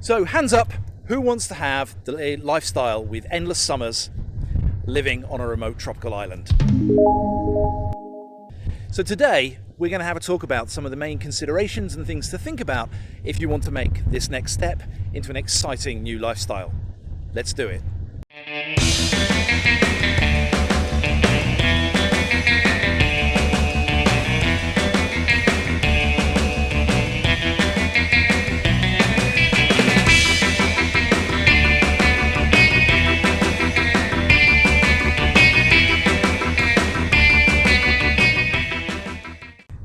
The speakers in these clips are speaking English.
So hands up, who wants to have the lifestyle with endless summers living on a remote tropical island? So today we're going to have a talk about some of the main considerations and things to think about if you want to make this next step into an exciting new lifestyle. Let's do it.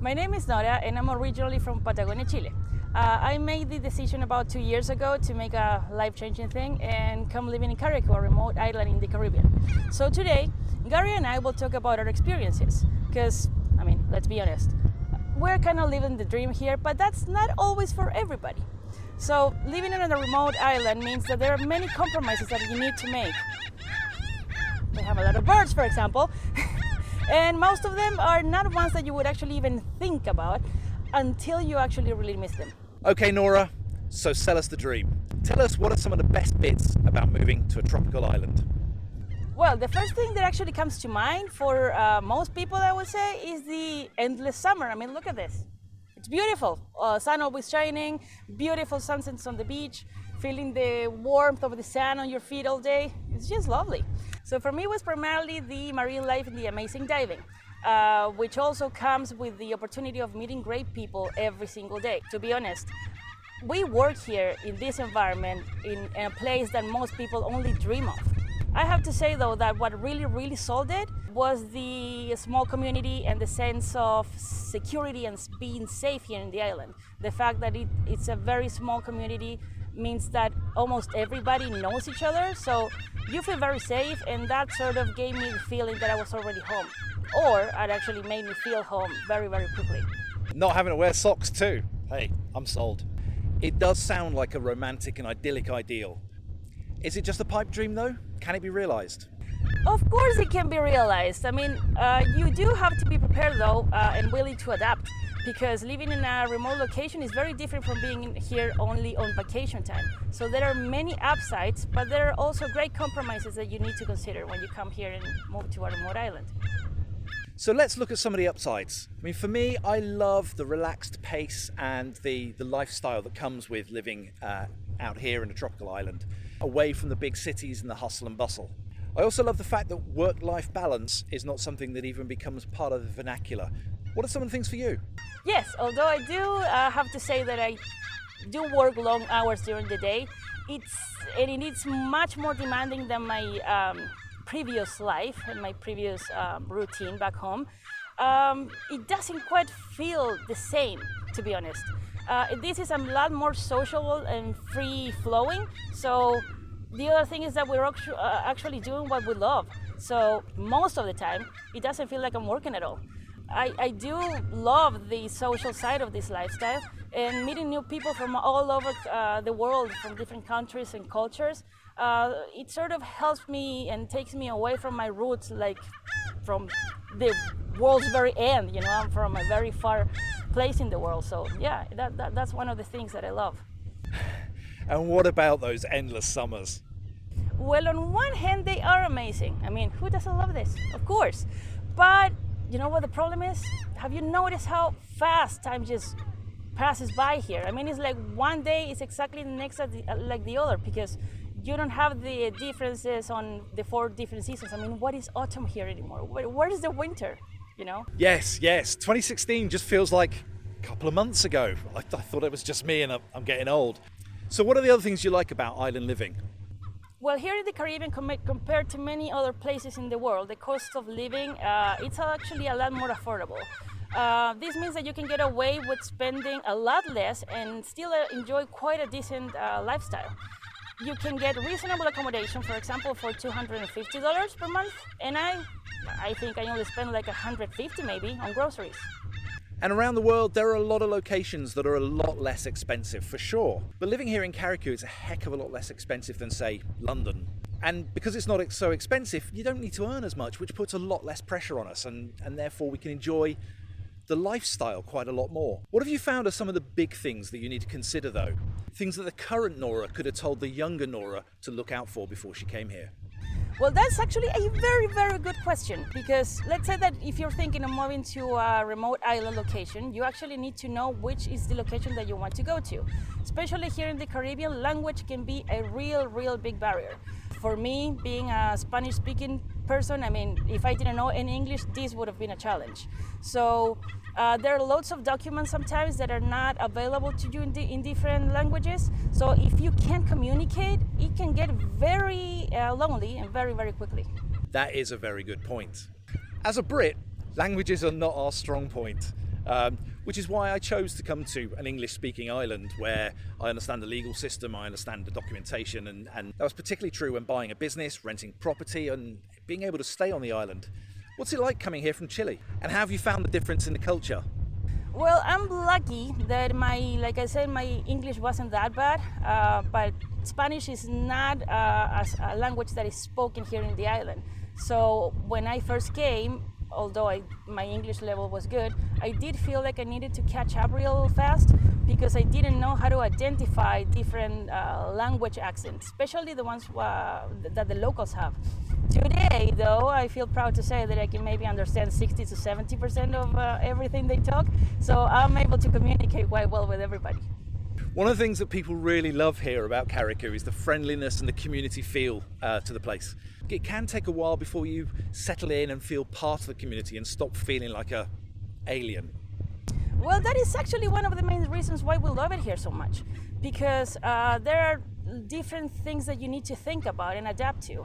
My name is Nora and I'm originally from Patagonia, Chile. I made the decision about 2 years ago to make a life-changing thing and come living in Carriacou, a remote island in the Caribbean. So today, Gary and I will talk about our experiences because, let's be honest, we're kind of living the dream here, but that's not always for everybody. So living on a remote island means that there are many compromises that you need to make. We have a lot of birds, for example. And most of them are not ones that you would actually even think about until you actually really miss them. Okay, Nora, so sell us the dream. Tell us what are some of the best bits about moving to a tropical island? Well, the first thing that actually comes to mind for most people, I would say, is the endless summer. Look at this. It's beautiful. Sun always shining, beautiful sunsets on the beach, feeling the warmth of the sun on your feet all day. It's just lovely. So for me, it was primarily the marine life and the amazing diving, which also comes with the opportunity of meeting great people every single day. To be honest, we work here in this environment in a place that most people only dream of. I have to say, though, that what really sold it was the small community and the sense of security and being safe here in the island. The fact that it's a very small community means that almost everybody knows each other, so you feel very safe, and that sort of gave me the feeling that I was already home. Or it actually made me feel home very quickly. Not having to wear socks too. Hey, I'm sold. It does sound like a romantic and idyllic ideal. Is it just a pipe dream though? Can it be realized? Of course it can be realized. You do have to be prepared though and willing to adapt, because living in a remote location is very different from being here only on vacation time. So there are many upsides, but there are also great compromises that you need to consider when you come here and move to a remote island. So let's look at some of the upsides. For me, I love the relaxed pace and the lifestyle that comes with living out here in a tropical island, away from the big cities and the hustle and bustle. I also love the fact that work-life balance is not something that even becomes part of the vernacular. What are some of the things for you? Yes, although I do have to say that I do work long hours during the day, it's much more demanding than my previous life and my previous routine back home. It doesn't quite feel the same, to be honest. This is a lot more social and free-flowing, so the other thing is that we're actually doing what we love. So most of the time, it doesn't feel like I'm working at all. I do love the social side of this lifestyle, and meeting new people from all over the world, from different countries and cultures. It sort of helps me and takes me away from my roots, like from the world's very end. I'm from a very far place in the world. So yeah, that's one of the things that I love. And what about those endless summers? Well, on one hand, they are amazing. Who doesn't love this? Of course. But you know what the problem is? Have you noticed how fast time just passes by here? It's like one day is exactly the next like the other, because you don't have the differences on the 4 different seasons. What is autumn here anymore? Where is the winter? Yes. 2016 just feels like a couple of months ago. I thought it was just me and I'm getting old. So what are the other things you like about island living? Well, here in the Caribbean, compared to many other places in the world, the cost of living, it's actually a lot more affordable. This means that you can get away with spending a lot less and still enjoy quite a decent lifestyle. You can get reasonable accommodation, for example, for $250 per month, and I think I only spend like $150 maybe on groceries. And around the world, there are a lot of locations that are a lot less expensive, for sure. But living here in Carriacou is a heck of a lot less expensive than, say, London. And because it's not so expensive, you don't need to earn as much, which puts a lot less pressure on us, and therefore we can enjoy the lifestyle quite a lot more. What have you found are some of the big things that you need to consider though? Things that the current Nora could have told the younger Nora to look out for before she came here? Well, that's actually a very, very good question, because let's say that if you're thinking of moving to a remote island location, you actually need to know which is the location that you want to go to. Especially here in the Caribbean, language can be a real big barrier. For me, being a Spanish-speaking person, I mean, if I didn't know any English, this would have been a challenge. So there are lots of documents sometimes that are not available to you in different languages. So if you can't communicate, it can get very lonely and very quickly. That is a very good point. As a Brit, languages are not our strong point, which is why I chose to come to an English-speaking island where I understand the legal system, I understand the documentation, and that was particularly true when buying a business, renting property, and being able to stay on the island. What's it like coming here from Chile? And how have you found the difference in the culture? Well, I'm lucky that like I said, my English wasn't that bad, but Spanish is not a language that is spoken here in the island. So when I first came, although my English level was good, I did feel like I needed to catch up real fast because I didn't know how to identify different language accents, especially the ones that the locals have. Today, though, I feel proud to say that I can maybe understand 60 to 70% of everything they talk, so I'm able to communicate quite well with everybody. One of the things that people really love here about Carriacou is the friendliness and the community feel to the place. It can take a while before you settle in and feel part of the community and stop feeling like a alien. Well, that is actually one of the main reasons why we love it here so much, because there are different things that you need to think about and adapt to.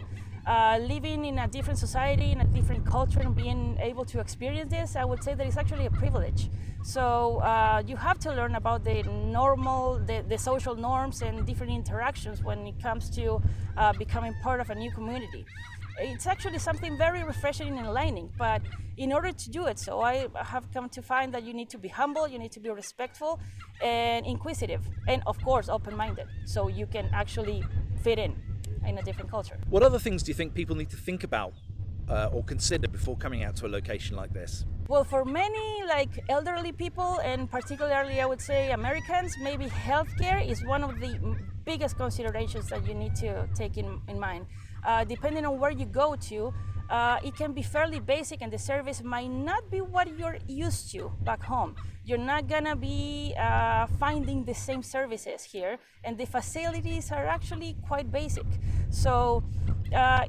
Living in a different society, in a different culture, and being able to experience this, I would say that it's actually a privilege. So you have to learn about the social norms and different interactions when it comes to becoming part of a new community. It's actually something very refreshing and enlightening, but in order to do it, so I have come to find that you need to be humble, you need to be respectful and inquisitive, and of course open-minded, so you can actually fit in a different culture. What other things do you think people need to think about or consider before coming out to a location like this? Well, for many like elderly people, and particularly I would say Americans, maybe healthcare is one of the biggest considerations that you need to take in mind. Depending on where you go to, it can be fairly basic and the service might not be what you're used to back home. You're not gonna be finding the same services here, and the facilities are actually quite basic. So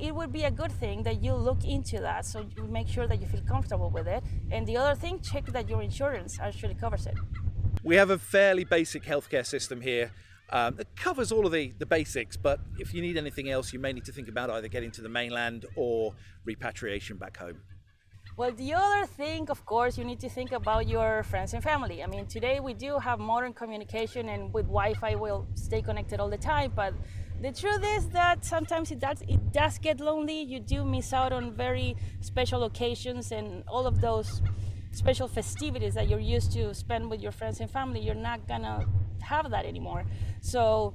it would be a good thing that you look into that, so you make sure that you feel comfortable with it. And the other thing, check that your insurance actually covers it. We have a fairly basic healthcare system here. It covers all of the basics, but if you need anything else, you may need to think about either getting to the mainland or repatriation back home. Well, the other thing, of course, you need to think about your friends and family. I mean, today we do have modern communication, and with Wi-Fi we'll stay connected all the time, but the truth is that sometimes it does get lonely. You do miss out on very special occasions and all of those special festivities that you're used to spend with your friends and family. You're not gonna have that anymore. So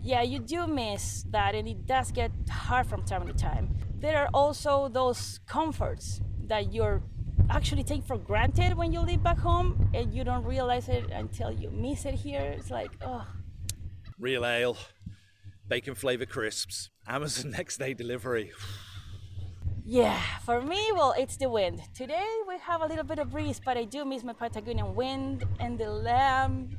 yeah, you do miss that, and it does get hard from time to time. There are also those comforts that you're actually take for granted when you live back home, and you don't realize it until you miss it here. It's like, oh. Real ale, bacon flavour crisps, Amazon next day delivery. Yeah, for me, well, it's the wind. Today we have a little bit of breeze, but I do miss my Patagonian wind and the lamb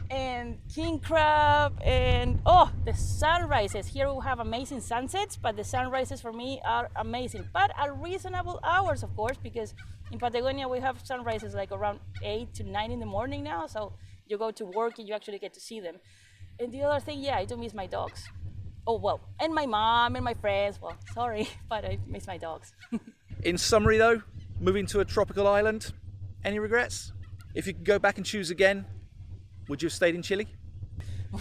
and king crab and the sunrises. Here we have amazing sunsets, but the sunrises for me are amazing, but at reasonable hours, of course, because in Patagonia we have sunrises like around 8 to 9 in the morning now, so you go to work and you actually get to see them. And the other thing, yeah, I do miss my dogs. Oh well, and my mom and my friends. Well, sorry, but I miss my dogs. In summary though, moving to a tropical island, any regrets? If you could go back and choose again, would you have stayed in Chile?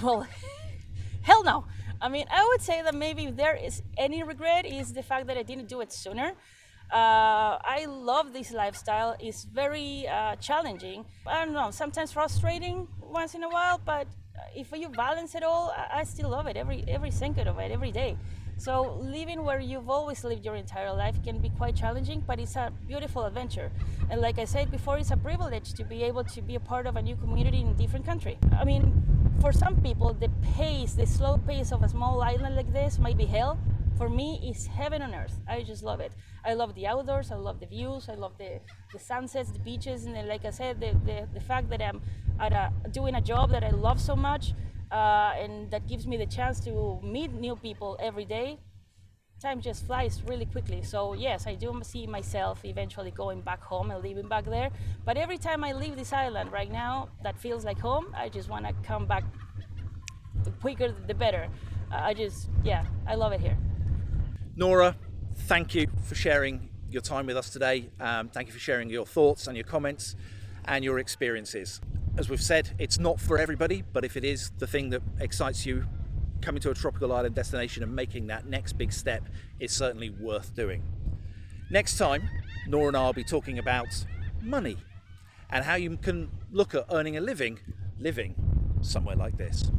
Well, hell no. I mean, I would say that maybe if there is any regret is the fact that I didn't do it sooner. I love this lifestyle. It's very challenging. I don't know, sometimes frustrating once in a while, but if you balance it all, I still love it, every second of it, every day. So living where you've always lived your entire life can be quite challenging, but it's a beautiful adventure. And like I said before, it's a privilege to be able to be a part of a new community in a different country. I mean, for some people, the pace, the slow pace of a small island like this might be hell. For me, it's heaven on earth. I just love it. I love the outdoors, I love the views, I love the sunsets, the beaches, and then, like I said, the fact that I'm doing a job that I love so much, and that gives me the chance to meet new people every day. Time just flies really quickly. So yes, I do see myself eventually going back home and living back there. But every time I leave this island right now, that feels like home. I just want to come back. The quicker, the better. I love it here. Nora, thank you for sharing your time with us today. Thank you for sharing your thoughts and your comments and your experiences. As we've said, it's not for everybody, but if it is the thing that excites you, coming to a tropical island destination and making that next big step is certainly worth doing. Next time, Nora and I will be talking about money and how you can look at earning a living somewhere like this.